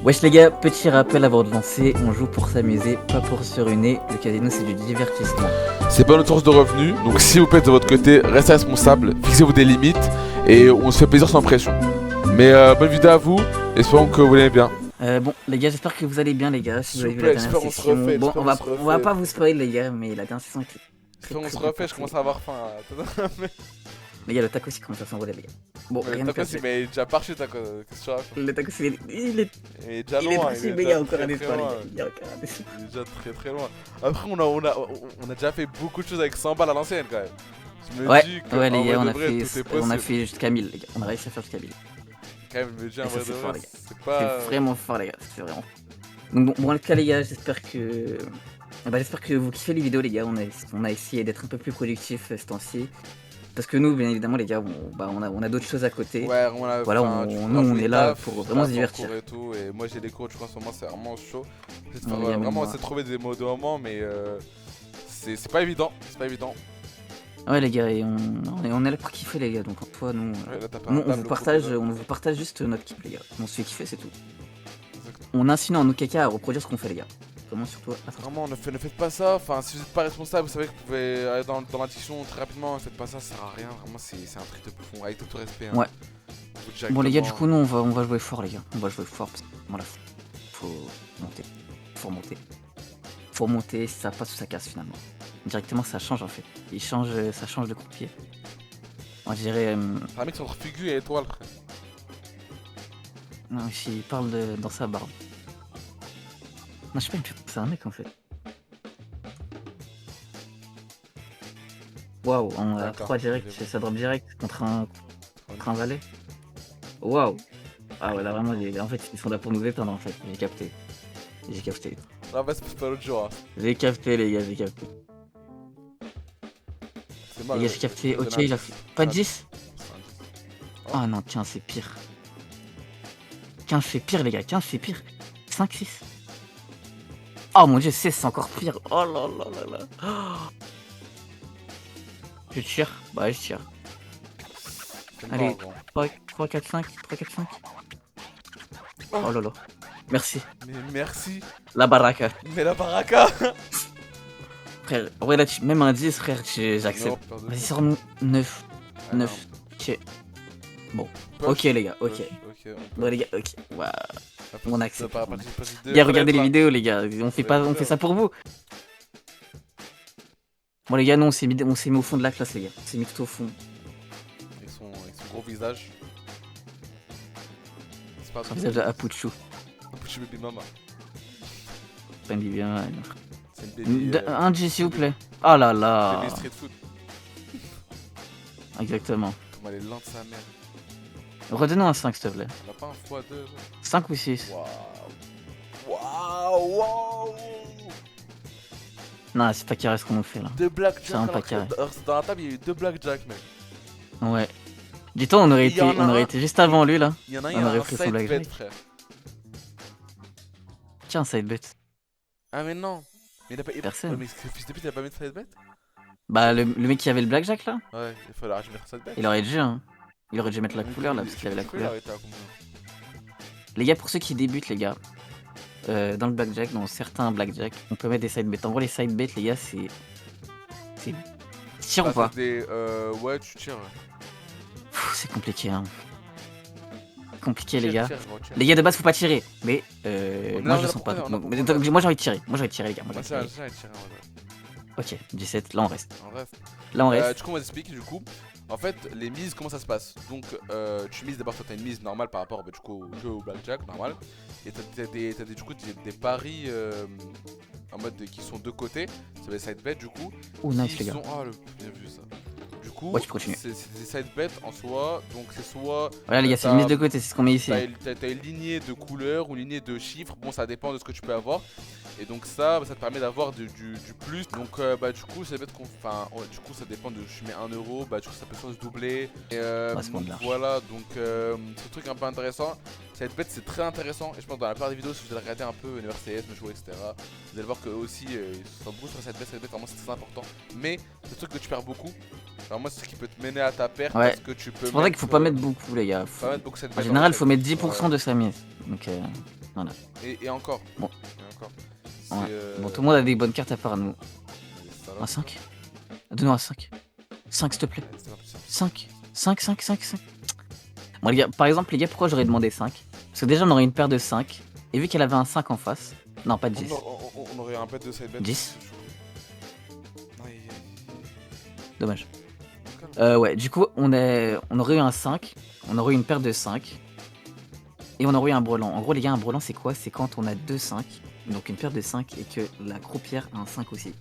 Wesh les gars, petit rappel avant de lancer, on joue pour s'amuser, pas pour se ruiner, le casino c'est du divertissement. C'est pas notre source de revenus, donc s'il vous plaît de votre côté, restez responsable, fixez-vous des limites et on se fait plaisir sans pression. Mais bonne vidéo à vous, espérons que vous l'aimez bien. Bon les gars, j'espère que vous allez bien les gars, si vous avez vu la S'il vous dernière plaît, session. Bon, j'espère on va pas vous spoiler les gars, mais la dernière session était... On se refait, je commence à avoir faim. Les gars, le tacos il commence à s'envoler les gars. Bon, rien de Tacos, perdu. mais déjà parché tacos, qu'est-ce que tu racontes? Le tacos il est déjà il est loin, parti, mais il y a encore un très espoir les loin. gars, il y a encore un espoir. Il est déjà très loin. Après, on a déjà fait beaucoup de choses avec 100 balles à l'ancienne quand même. Je me dis que Ouais en les gars, vrai de vrai, tout est on a possible. fait jusqu'à 1000 les gars, on a réussi à faire jusqu'à 1000. Quand même, je me dis en Et ça, vrai c'est de fort, vrai, les gars. c'est pas... C'est vraiment fort les gars, c'est vraiment. Donc bon, en tout cas les gars, j'espère que... j'espère que vous kiffez les vidéos les gars, on a essayé d'être un peu plus productif ce temps-ci. Parce que nous, bien évidemment les gars, on a d'autres choses à côté. Ouais, Voilà, nous on est là pour vraiment se divertir. Et, tout, et moi j'ai des cours, tu vois, en ce moment c'est vraiment chaud. J'essaie de Non, faire, les gars, vraiment moi- essayer de trouver des mots de moment, mais c'est pas évident, c'est pas évident. Ouais les gars, et on est là pour kiffer les gars, donc en toi nous... Ouais, là, t'as pas nous, un on table vous au partage, couteau, là. on vous partage juste notre kiff les gars. On se fait kiffer, c'est tout. Exactement. On incite en OKK à reproduire ce qu'on fait les gars. Comment surtout attention. Vraiment, ne faites pas ça, enfin si vous n'êtes pas responsable, vous savez que vous pouvez aller dans l'addiction très rapidement, ne faites pas ça, ça sert à rien, vraiment c'est un truc de bouffon, avec tout le respect. Hein. Ouais. Vous Bon les gars, du directement- coup nous on va jouer fort les gars. On va jouer fort parce que voilà, faut monter. Faut monter, si ça passe ou ça casse finalement. Directement ça change en fait. Ça change de coup de pied. Moi je dirais... C'est un mec entre Fugu et Étoile, frère. non, il parle dans sa barbe. Non, je sais pas, il me fait penser à un mec en fait. Waouh, on a D'accord, 3 direct, c'est bon. ça drop direct contre un valet. Waouh. Ah ouais, là vraiment, en fait, ils sont là pour nous éteindre en fait. J'ai capté. Là, c'est pas l'autre jour. Hein. J'ai capté les gars, j'ai capté. C'est mal. Les gars, j'ai capté. Ok, il a fait. Pas de 10. Ah non, 15 c'est pire. 15 c'est pire les gars, 15 c'est pire. 5, 6. Oh mon dieu, 16 c'est encore pire. Oh là là là là. Oh. Je tire. Bah, je tire. Allez. 3, 4, 5. Oh là là. Merci. Mais merci. La baraka. Mais la baraka. Frère, ouais là, même un 10 frère, j'accepte. Vas-y, sors-nous 9. 9. Ok. Bon. Ok les gars, ok. Bon les gars, ok. Waouh. On accepte. Bien, regardez les vidéos les gars, on fait ça pour vous. Bon les gars, non, on s'est mis au fond de la classe les gars. On s'est mis tout au fond. Avec son gros visage. C'est pas Son visage à Apuchu. Apuchu baby mama. Pas une bien. C'est une baby. Un G s'il vous plaît. Oh là là. Baby street food. Exactement. Comme elle est lente sa mère. Redonnons un 5 s'il te plaît. Elle a pas un x2 genre. 5 ou 6. Waouh. Non, c'est pas carré ce qu'on nous fait là. Deux blackjack. C'est un pas carré. Dans la table, il y a eu 2 blackjack, mec. Ouais. Dis-toi, on aurait été juste avant lui là. Il y en a On un, aurait un pris son side bet, blackjack. frère. Tiens, side bet. Ah, mais non. Mais il a pas. Personne. Ouais, mais ce fils de pute, il a pas mis de side bet? Bah, le mec qui avait le blackjack là, Ouais, il fallait arracher mettre side bet. il aurait dû, hein. Il aurait dû mettre la couleur là, parce qu'il avait la couleur. Les gars, pour ceux qui débutent, les gars, dans le blackjack, dans certains blackjack, on peut mettre des side bets. En gros, les side bets, les gars, c'est. Tire ou pas? Ouais, tu tires. Pff, c'est compliqué, hein. Compliqué, les Tire, gars. tire, gros, tire. Les gars, de base, faut pas tirer. Mais moi, je le sens pas. on a Donc, pas compris. moi, j'ai envie de tirer. Moi, j'ai envie de tirer, les gars. Moi, j'ai Moi, envie de tirer. ça, il tire, ouais. Ok, 17, là, on reste. En reste. Là, on reste. Du coup, on va expliquer du coup. En fait, les mises, comment ça se passe? Donc, tu mises d'abord, toi, t'as une mise normale par rapport du coup, au jeu au blackjack, normal. Et t'as du coup des paris en mode qui sont de côté. Ça va être side bet du coup. Oh, nice, les gars. Ah, bien vu ça. Du coup, Ouais, tu peux continuer. c'est des side bets en soi. Donc, c'est soit. Voilà, les gars, c'est une mise de côté, c'est ce qu'on met ici. T'as une lignée de couleurs ou une lignée de chiffres, bon ça dépend de ce que tu peux avoir. Et donc ça te permet d'avoir du plus. Donc du coup ça peut être du coup ça dépend de je mets 1 euro, du coup ça peut soit se doubler. Et donc, voilà, donc c'est un truc un peu intéressant. Cette bête c'est très intéressant et je pense dans la plupart des vidéos si vous allez regarder un peu Université, me jouer etc. Vous allez voir que aussi ils sont beaucoup sur cette bête vraiment c'est très important. Mais c'est un truc que tu perds beaucoup. Alors moi c'est ce qui peut te mener à ta perte parce que tu peux. C'est pour ça qu'il faut pas mettre beaucoup les gars. Pas mettre beaucoup cette En bête général faut mettre 10% de sa mise. Donc, voilà. Et encore. Bon. Et encore. Ouais. Bon, tout le monde a des bonnes cartes à part nous. Un 5. Donne-nous un 5. 5 s'il te plaît. 5. 5, 5, 5, 5. Bon les gars, par exemple les gars, pourquoi j'aurais demandé 5? Parce que déjà on aurait une paire de 5. Et vu qu'elle avait un 5 en face. Non, pas 10. On aurait un bet de side bet. 10. Dommage. Ouais, du coup on aurait eu un 5. On aurait eu une paire de 5. Et on aurait eu un brelan. En gros les gars, un brelan c'est quoi? C'est quand on a 2 5. Donc une paire de 5 et que la croupière a un 5 aussi.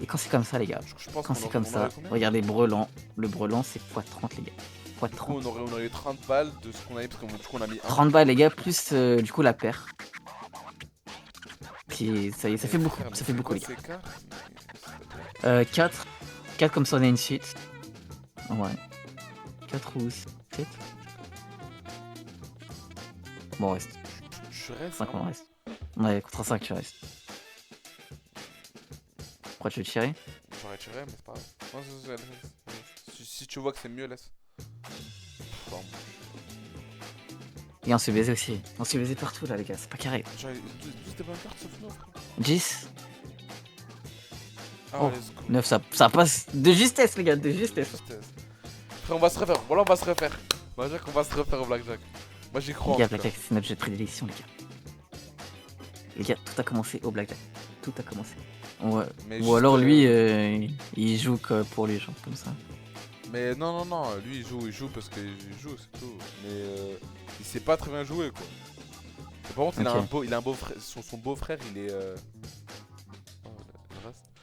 Et quand c'est comme ça les gars, quand c'est comme ça, regardez brelan, le brelan c'est x30 les gars. Du coup on aurait eu 30 balles de ce qu'on a eu parce que du coup on a mis 1. 30 balles les gars, plus du coup la paire. Puis ça y est, ça fait beaucoup, ça fait beaucoup les gars. 4. 4 comme ça on a une suite. Ouais. 4 ou 7. Bon on reste. Je reste 5 on reste. Ouais, contre 5 tu restes. Pourquoi tu veux tirer? J'aurais tiré mais c'est pas grave. Si tu vois que c'est mieux laisse. Et on s'est baisé aussi. On s'est baisé partout là les gars, c'est pas carré. Genre, tous des bonnes cartes sauf nous frère. 10. Ah, Oh, let's go. 9 ça passe de justesse les gars, de justesse. Frère on va se refaire, voilà on va se refaire. Blackjack on va se refaire au Blackjack. Moi j'y crois. Les gars, Blackjack c'est notre jeu de prédilection les gars. Les gars, tout a commencé au Blackjack. Tout a commencé. Ouais. Ou alors lui, il joue que pour les gens comme ça. Mais non, lui il joue parce qu'il joue, c'est tout. Mais il sait pas très bien jouer quoi. Et par contre, il a un beau frère, son beau-frère il est.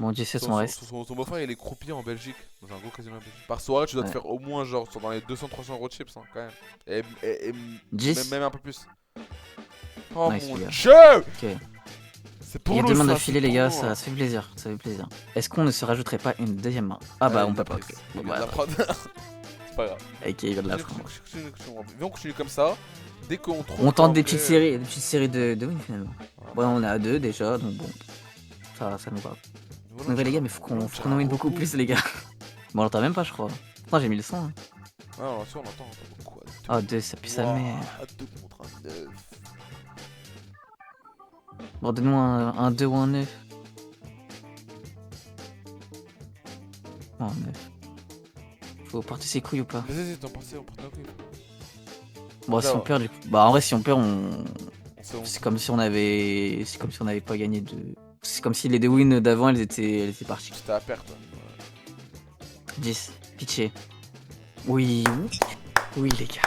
Bon, 17 on reste. Son beau-frère il est croupier en Belgique, dans un gros casino en Belgique. Par soirée, tu dois te faire au moins genre dans les 200-300 euros de chips hein, quand même. Et 10 même un peu plus. Oh nice, mon dieu! Ok. C'est pour il y a nous, 2 mains ça, d'affilée les gars, nous, ça fait plaisir, ça fait plaisir. Est-ce qu'on ne se rajouterait pas une deuxième main? Ah bah on peut pas. Okay. Bon, bah, c'est pas grave. Ok, il va de la prendre. Viens on continue comme ça. Dès qu'on trouve. On tente des petites séries de win finalement. Ouais, on est à 2 déjà, donc bon. Ça nous va. Donc les gars, mais faut qu'on en win beaucoup plus les gars. Bon on l'entend même pas je crois. Putain j'ai mis le son. Hein. Ah non, si on entend beaucoup. Ah 2 ça pue sa mère. 2 contre 1 9. Bon donne-nous un 2 ou un 9. Oh 9. Faut porter ses couilles ou pas? Vas-y, t'en pensais, on porte nos couilles. Bon là, si on perd, bah en vrai si on perd c'est comme si on avait pas gagné de. C'est comme si les deux wins d'avant elles étaient parties. C'était à perte. 10. Pitché. Oui. Oui les gars.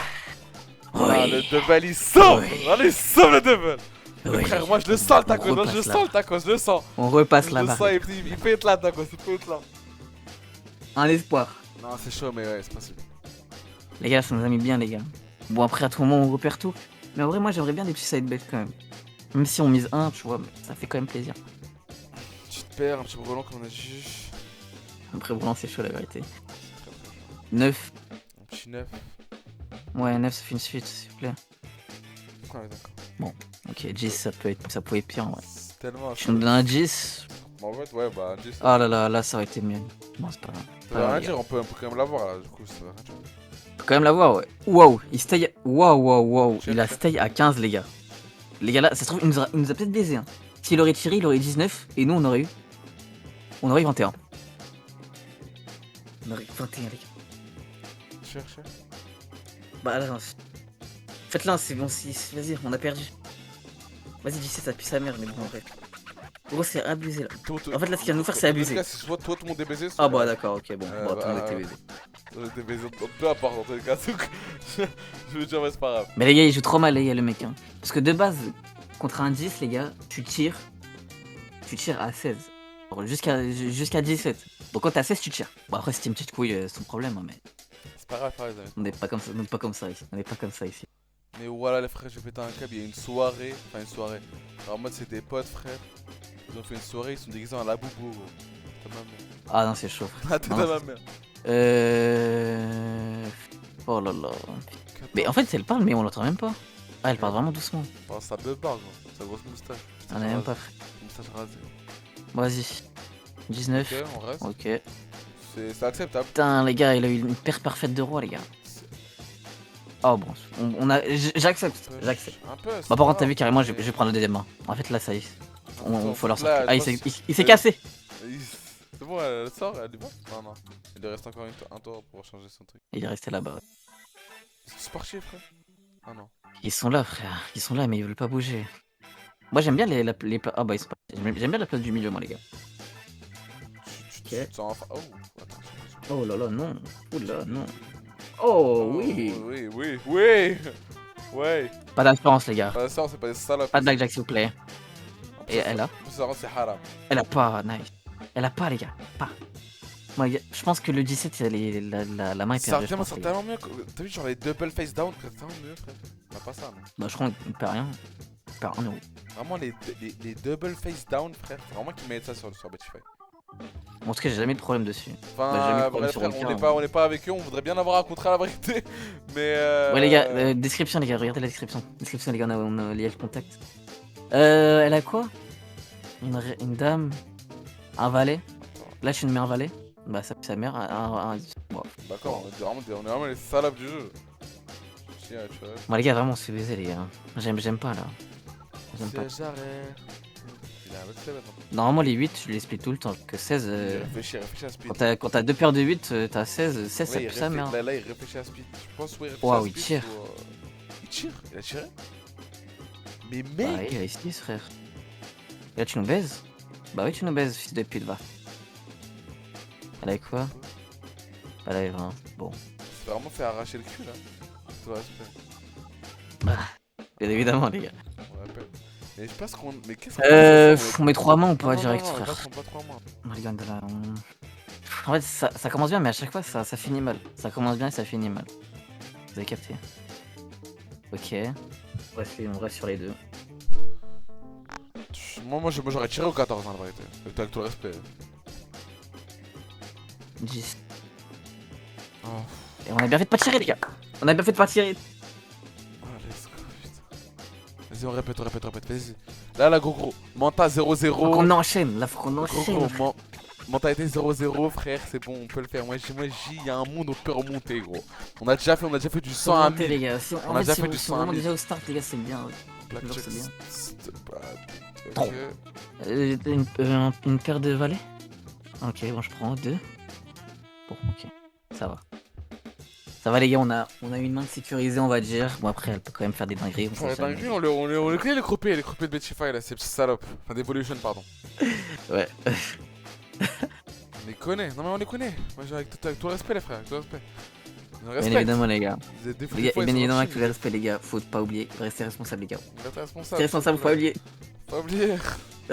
Ah, le double il sauve. Allez, sauve le double. Frère, moi je le sens le taco, je le sens. On repasse la barre. Il peut être là, taco, il peut être là. Un espoir. Non, c'est chaud, mais ouais, c'est possible. Les gars, ça nous a mis bien, les gars. Bon, après, à tout moment, on repère tout. Mais en vrai, moi, j'aimerais bien des petits side bets quand même. Même si on mise 1, tu vois, ça fait quand même plaisir. Tu te perds, un petit brelan comme on a dit. Après, brelan, c'est chaud, la vérité. 9. Un petit 9. Ouais, 9, ça fait une suite, s'il vous plaît. Ouais, d'accord. Bon, ok, 10, ça peut être pire, ouais. C'est tellement. Tu nous donnes un 10. En fait, ouais, bah, 10. Ah là, ça aurait été mieux. Bon, c'est pas grave. Ça veut rien dire, on peut quand même l'avoir là, du coup, ça veut rien dire. On peut quand même l'avoir, ouais. Waouh, il stay. Waouh. Il a stay à 15, les gars. Les gars, là, ça se trouve, il nous a peut-être baisé. Hein. S'il aurait tiré, il aurait 19. Et nous, on aurait eu 21. On aurait eu 21, les gars. Cherche. Bah, là, faites-le, c'est bon, vas-y, on a perdu. Vas-y, 17, ça pue sa mère, mais bon, en fait. Gros, c'est abusé là. En fait, là, ce qu'il vient de nous faire, c'est abusé. Soit toi, tout le monde est baisé. Ah, bah, d'accord, ok, bon. Bon, tout le monde était baisé. T'es baisé, peu importe, dans tous les cas. Je veux dire, mais c'est pas grave. Mais les gars, il joue trop mal, les gars, le mec. Hein. Parce que de base, contre un 10, les gars, tu tires à 16. Jusqu'à 17. Donc, quand t'as 16, tu tires. Bon, après, c'est une petite couille, c'est ton problème, hein, mais. C'est pas grave, les amis. On n'est pas comme ça ici. Mais voilà, les frères, j'ai pété un câble. Il y a une soirée. Alors, en mode, c'est des potes, frère. Ils ont fait une soirée, ils sont déguisés en la boubou. T'as ma mère. Ah non, c'est chaud. Ah, t'es ma mère. Oh là là. Mais en fait, elle parle, mais on l'entend même pas. Ah, elle parle vraiment doucement. Oh, ça beuh barre, gros. Sa grosse moustache. On a même pas fait. Moustache rasée. Vas-y. 19. Ok, on reste. Ok. C'est acceptable. Putain, les gars, il a eu une paire parfaite de roi, les gars. Oh bon, j'accepte, j'accepte. Un peu. Bah par contre t'as vu carrément je vais prendre la deuxième main. En fait là ça y est, faut leur sortir. Là, Ah il s'est cassé. C'est bon, elle sort, elle est bonne. Non, non. Il lui reste encore un tour pour changer son truc. Il est resté là-bas. C'est sportif, frère. Ah non. Ils sont là frère, ils sont là mais ils veulent pas bouger. Moi j'aime bien les ah bah ils sont pas... J'aime bien la place du milieu moi les gars. Tu te sens... Oh, attends. Oh là là non, oula non. Oh oui. Oui, oui, oui. Ouais. Pas d'influence les gars. Pas ça, c'est pas des salopes. Pas de blackjack s'il vous plaît. Et elle a? Ça, c'est haram. Elle a pas, nice. Elle a pas les gars, pas. Moi, je pense que le 17, la main est Ça perdue. revient tellement mieux. T'as vu genre les double face down, c'est tellement mieux frère. On a pas ça non. Bah je crois qu'on perd rien. On perd 1 euro. Vraiment les double face down frère, faut vraiment qu'ils mettent ça sur Spotify. En tout cas j'ai jamais eu de problème dessus. Enfin bref frère, on n'est pas avec eux, on voudrait bien avoir un contrat à la vérité. Mais ouais les gars, description les gars, regardez la description. Description les gars, on a lié le contact. Elle a quoi? Une dame, un valet. Là je suis une mère valet. Bah ça sa mère, bon. D'accord, on est vraiment les salopes du jeu. Bon les gars vraiment c'est baisé les gars. J'aime pas là. J'aime pas. Normalement les 8 je les split tout le temps, que 16... Réfléchis à speed. Quand t'as 2 paires de 8, t'as 16, ça pue sa mère. Là il réfléchit à speed. Je pense ouais, waouh il tire. Il tire? Il a tiré? Mais mec! Bah il a 6 frère. Et là tu nous baises? Bah oui tu nous baises fils de pute va. Elle a quoi? Elle a 20, bon. C'est vraiment fait arracher le cul là. Tout respect. Bah, bien évidemment les gars. On rappelle. Mais je pense qu'on... Mais qu'est-ce qu'on on met 3 mains ou pas non, direct non, frère? pas 3 mains. Les gars, en fait ça commence bien mais à chaque fois ça finit mal. Ça commence bien et ça finit mal. Vous avez capté? Ok. On reste sur les deux. Moi j'aurais tiré au 14 en vérité. Avec tout le respect. 10. Oh. Et on a bien fait de pas tirer les gars. On a bien fait de pas tirer. Oh let's go putain. Vas-y on répète, vas-y. Là gros. Manta 0-0. Faut qu'on enchaîne, là faut qu'on enchaîne. Gros, mentalité 0-0 frère, c'est bon, on peut le faire. Moi il y a un monde on peut remonter gros. On a déjà fait du 100 à 1000. Les gars. On a déjà fait du 100 à 1000. Déjà au start les gars c'est bien. Blackjack, c'est bien. Ok. Une paire de valets. Ok bon je prends 2. Bon ok, ça va. Ça va les gars, on a une main sécurisée on va dire. Bon après elle peut quand même faire des dingueries. On les connaît les croupiers de Betify là, ces petits salopes. Enfin d'Evolution pardon. Ouais. On les connaît, non mais on les connaît. Moi j'ai avec tout le respect les frères, avec tout le respect. Bien évidemment les gars. Vous êtes des fous, Bien évidemment avec tout le respect les gars, faut pas oublier, restez responsables les gars. Restez responsables. Restez responsables, faut pas oublier. Faut pas oublier.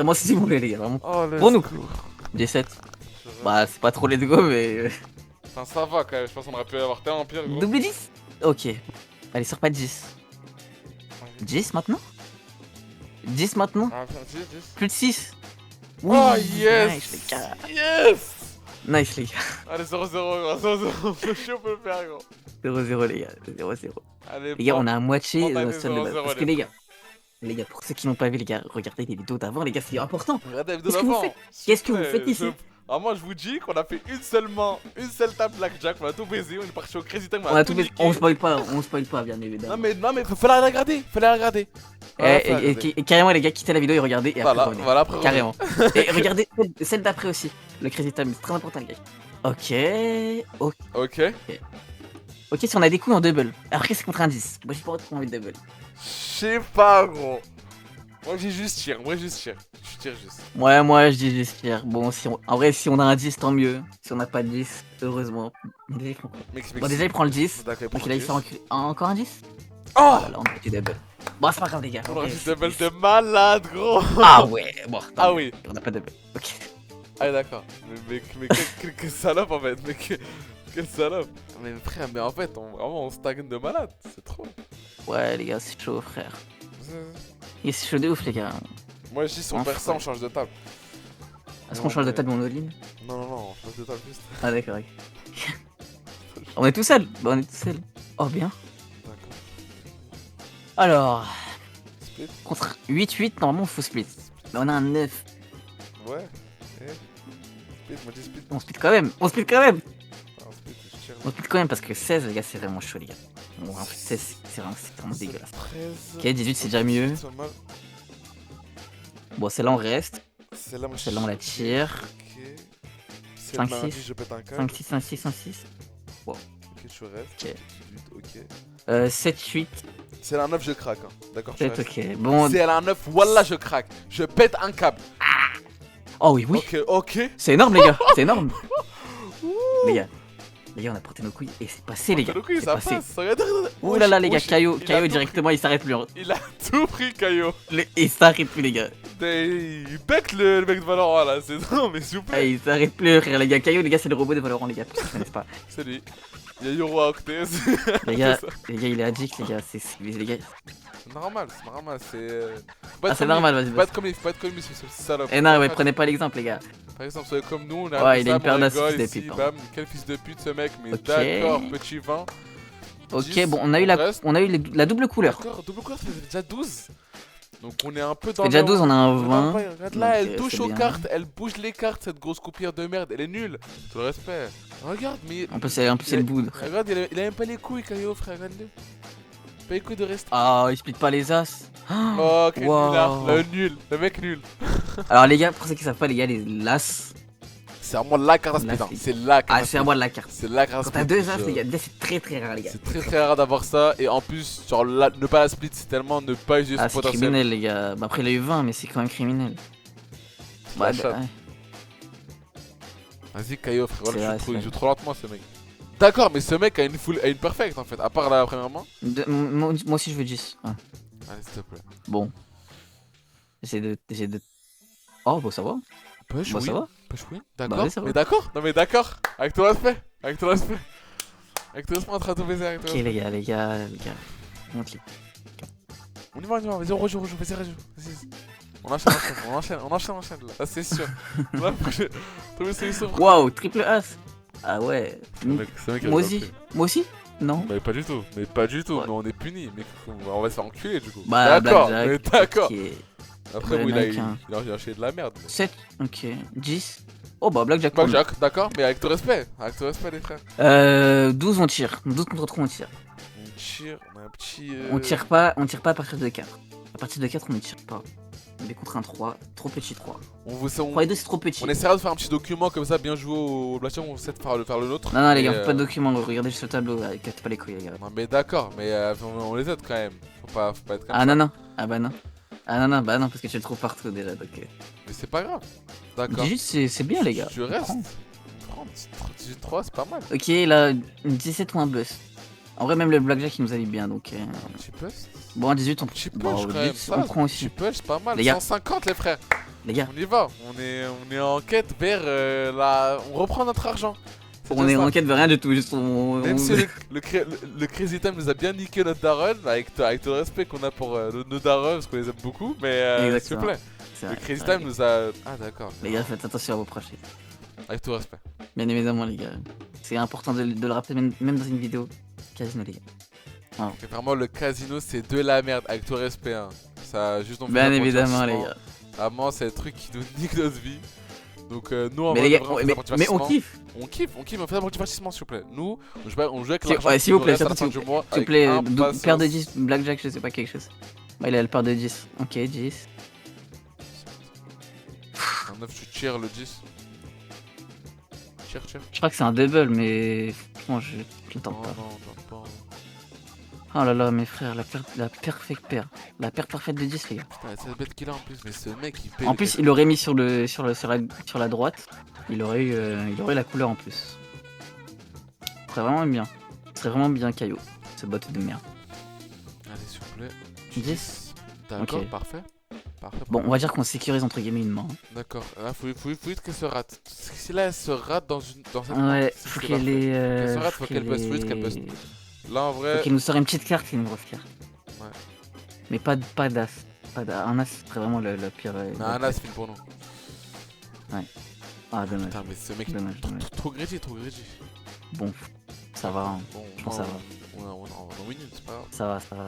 Moi si vous voulez les gars, vraiment. Oh, pour nous. 17. Bah c'est pas trop let's go mais... Enfin ça va quand même, je pense qu'on aurait pu avoir tellement pire gros. Double 10. Ok. Allez sur pas de 10. 10 maintenant 10 maintenant. Ah, 10. Plus de 6. Oui, oh yes. Nice les gars. Yes. Nice les gars. Allez 0-0 gros, 0-0, on peut le faire gros. 0-0 les gars, 0-0. Allez, les gars on a à moitié de seul de base. Parce que les gars, pour ceux qui n'ont pas vu les gars, regardez les vidéos d'avant les gars, c'est important. Regardez les vidéos d'avant. Qu'est-ce que vous faites ici? Ah moi je vous dis qu'on a fait une seule main, une seule table blackjack, on a tout baisé, on est parti au Crazy Time, on a tout baisé, on spoil pas bien évidemment. Non mais fallait la regarder, Et carrément les gars, quittez la vidéo et regardez et après voilà, après carrément. Et regardez celle d'après aussi, le Crazy Time, c'est très important les gars. Ok, si on a des coups en double, après c'est contre un 10, moi j'ai pas trop envie de double. Je sais pas gros. Moi j'ai juste tir, je tire juste. Ouais, moi je dis juste tir. Bon, en vrai, si on a un 10, tant mieux. Si on n'a pas de 10, heureusement. Déjà, il prend quoi? Bon, déjà, il prend le 10. Donc là, il fait encore un 10. Oh là, on a du double. Bon, c'est pas grave, les gars. On a du double de malade, gros. Ah ouais, bon. Ah oui. On a pas de double. Ok. Ah d'accord. Mais quelle salope en fait. Mais quelle salope. Mais frère, mais en fait, vraiment, on stagne de malade. C'est trop. Ouais, les gars, c'est chaud, frère. C'est chaud de ouf, les gars. Moi je dis si on perd ça on change de table. Est-ce qu'on change de table ou on all-in? Non, on change de table juste. Ah d'accord, on est tout seul. Bah on est tout seul. Oh bien. D'accord. Alors... Split. Contre 8-8, normalement il faut split. Mais on a un 9. Ouais. Split, moi je dis split. On split quand même. Ah, split, je tire. On split quand même parce que 16 les gars c'est vraiment chaud les gars. Bon, en fait, c'est vraiment dégueulasse. 13. Ok, 18, c'est déjà mieux. C'est pas mal. Bon, celle-là, on reste. Celle-là, moi, Celle-là, on la tire. Ok. C'est 5, le lundi, 6. je pète un câble. 5, 6, 5, 6, 5, 6. Ok, tu restes. Ok. 18, ok. 7, 8. C'est un 9, je craque. Hein. D'accord, tu 7, restes. ok. Bon. C'est un 9, wallah, je craque. Je pète un câble. Oh oui, oui. Ok, ok. C'est énorme, les gars. C'est énorme. Les gars, on a porté nos couilles et c'est passé, les gars. Le coup, C'est ça passé. passe. Regarde. Ouh là là, les gars, Wesh, Caillot il a tout directement, il s'arrête plus. Hein. pris. Il a tout pris, Caillot. Il s'arrête plus, les gars. Il pète le mec de Valorant là, c'est non, mais s'il vous Ah, plaît. il s'arrête plus, frère. Les gars, Caillot, les gars, c'est le robot de Valorant, les gars. Pour ceux qui connaissent pas. C'est lui. Il y a Yoro à Octet. Les gars, il est addict, les gars. Les gars. C'est normal, c'est. Ah, c'est normal, vas-y. Faut pas être comme lui, c'est salope. Eh non, ouais, prenez pas l'exemple, les gars. Par exemple, soyez comme nous, on a Ouais, fait il a ça, une paire on d'assis rigole de ici, pute, hein. bam, quel fils de pute ce mec, mais Ok. d'accord, petit vin. Ok, 10, bon, on a eu la double couleur. D'accord, double couleur, ça fait déjà 12. Donc on est un peu dans C'est déjà le- 12, on a un on est 20. Regarde là, Donc, elle touche c'est aux bien. cartes, elle bouge les cartes, cette grosse coupière de merde, elle est nulle. Tout le respect. Regarde, mais. En plus, c'est le bout. Regarde, il a même pas les couilles, Caillot, frère, regarde-le. Pas les couilles de rester. Ah, il split pas les as. Oh, quel Wow. nulard, le nul, le mec nul. Alors, les gars, pour ceux qui savent pas, les gars, les las. C'est vraiment la carte à Là, split, hein. c'est- C'est la carte Ah, à c'est à split. moi de la carte. C'est la carte à Quand split. t'as deux as, les gars, c'est très très rare, les gars. C'est très très rare d'avoir ça, et en plus, genre, ne pas la split, c'est tellement ne pas utiliser Ah, son c'est potentiel. criminel, les gars. Bah, après, il a eu 20, mais c'est quand même criminel. La Ouais, chatte. ouais. Vas-y, Caillot, frérot, C'est vrai, il joue trop lentement ce mec. D'accord, mais ce mec a une perfect en fait, à part la première main. Moi aussi, je veux 10. Ah, Allez, s'il te plaît. bon. J'ai de. Oh, bon, ça va. Push, Bah, oui. ça va. Push, oui. Bah D'accord. oui, ça va. Mais d'accord. Non, mais d'accord. Avec ton respect. Avec ton respect. Avec ton respect, on est en train de tout baiser avec toi. Ok, les gars. Monte-les. On y va. Vas-y, on rejoue. Vas-y, rejoue. Vas-y. On enchaîne là. Ça, c'est sûr. Là, faut que je trouve une solution. Waouh, triple as. Ah ouais. Ce mec a Moi déjà aussi. pris. Moi aussi. Non. Mais pas du tout. Ouais. Mais on est punis. Mais on va se faire enculer du coup. Bah, D'accord. Blackjack, Mais d'accord. ok. Après, Ouais, oui, mec, il hein. a acheté de la merde. 7, ok. 10. Oh bah Blackjack. pour nous. Blackjack, d'accord, mais avec ton respect. Avec ton respect, les frères. 12 on tire. 12 contre 3 on tire. On tire, on a un petit. On tire pas à partir de 4. À partir de 4 on ne tire pas. On est contre un 3. Trop petit 3. On vous 3 et 2 c'est trop petit. on essaiera de faire un petit document comme ça, bien joué au Blackjack, on essaie de faire le nôtre. Non, les Et, gars, faut pas de document. Regardez juste le tableau. Cassez pas les couilles, les gars. Non, mais d'accord, mais on les aide quand même. Faut pas être comme Ah ça. non, non. Ah bah non. Ah non, bah non, parce que tu le trouves partout déjà. Donc, Mais c'est pas grave. D'accord. 18 c'est bien, les gars. Tu restes. 18-3, c'est pas mal. Ok, là, 17 ou un bust. En vrai, même le Blackjack il nous allait bien donc. Un petit push. Bon, en 18 on Petit push bon, quand 18, même. Ça, on prend petit aussi. push, c'est pas mal. Les gars. 150, les frères. Les gars, On y va. On est en quête vers la. On reprend notre argent. C'est on déjà est ça. en quête de rien du tout. Juste Même si le Crazy Time nous a bien niqué notre daron, avec tout le respect qu'on a pour nos darons, parce qu'on les aime beaucoup, mais s'il te Exactement. plaît, C'est le vrai, Crazy c'est vrai, Time nous a. Ah d'accord. les gars, faites attention à vos proches. Avec tout le respect. Bien évidemment, les gars. C'est important de le rappeler, même dans une vidéo. Casino, les gars. Et vraiment, le casino, c'est de la merde, avec tout le respect. Hein. Ça, juste on fait Bien un évidemment, les divertissement. gars. Vraiment, c'est le truc qui nous nique notre vie. Donc, nous, en Mais vrai, les gars, vraiment, on fait mais ça pour on divertissement. kiffe. On kiffe, mais on fait ça pour divertissement, s'il vous plaît. Nous, on joue avec S'il- l'argent. ouais, qui s'il vous nous plaît, reste à la surtout, fin du mois, S'il vous avec plaît, impatience. paire de 10, Blackjack, je sais pas quelque chose. Ouais, il a le paire de 10. Ok, 10. Un 9, tu tires le 10. Tire. Je crois que c'est un double, mais franchement, je le tente Non, pas. non, non, pas. Oh là là, mes frères, la perfect paire. La paire parfaite de 10, les gars. Putain, c'est la bête qu'il a en plus, mais ce mec il paye. En plus, il aurait mis sur la droite. Il aurait eu la couleur en plus. Ce serait vraiment bien. Ce serait vraiment bien, Caillot. Ce bot de merde. Allez, s'il vous plaît. 10. D'accord, Ok. parfait. Bon, on va dire qu'on sécurise entre guillemets une main. D'accord, là faut vite qu'elle se rate. Si là elle se rate dans cette main, Ouais, c'est faut ce qu'elle qu'elle ait. Qu'elle se rate, faut qu'elle bust, faut vite qu'elle bust. Là en vrai. Faut qu'il nous sort une petite carte et une grosse carte. Ouais. Mais pas d'as. Un as, ce serait vraiment le pire. Non, un as, c'est fini pour nous. Ah, dommage. Putain, mais ce mec Dommage, dommage. trop greedy. Bon, ça va. Hein. Bon, Je pense que ça va. On est en win, c'est pas grave. Ça va.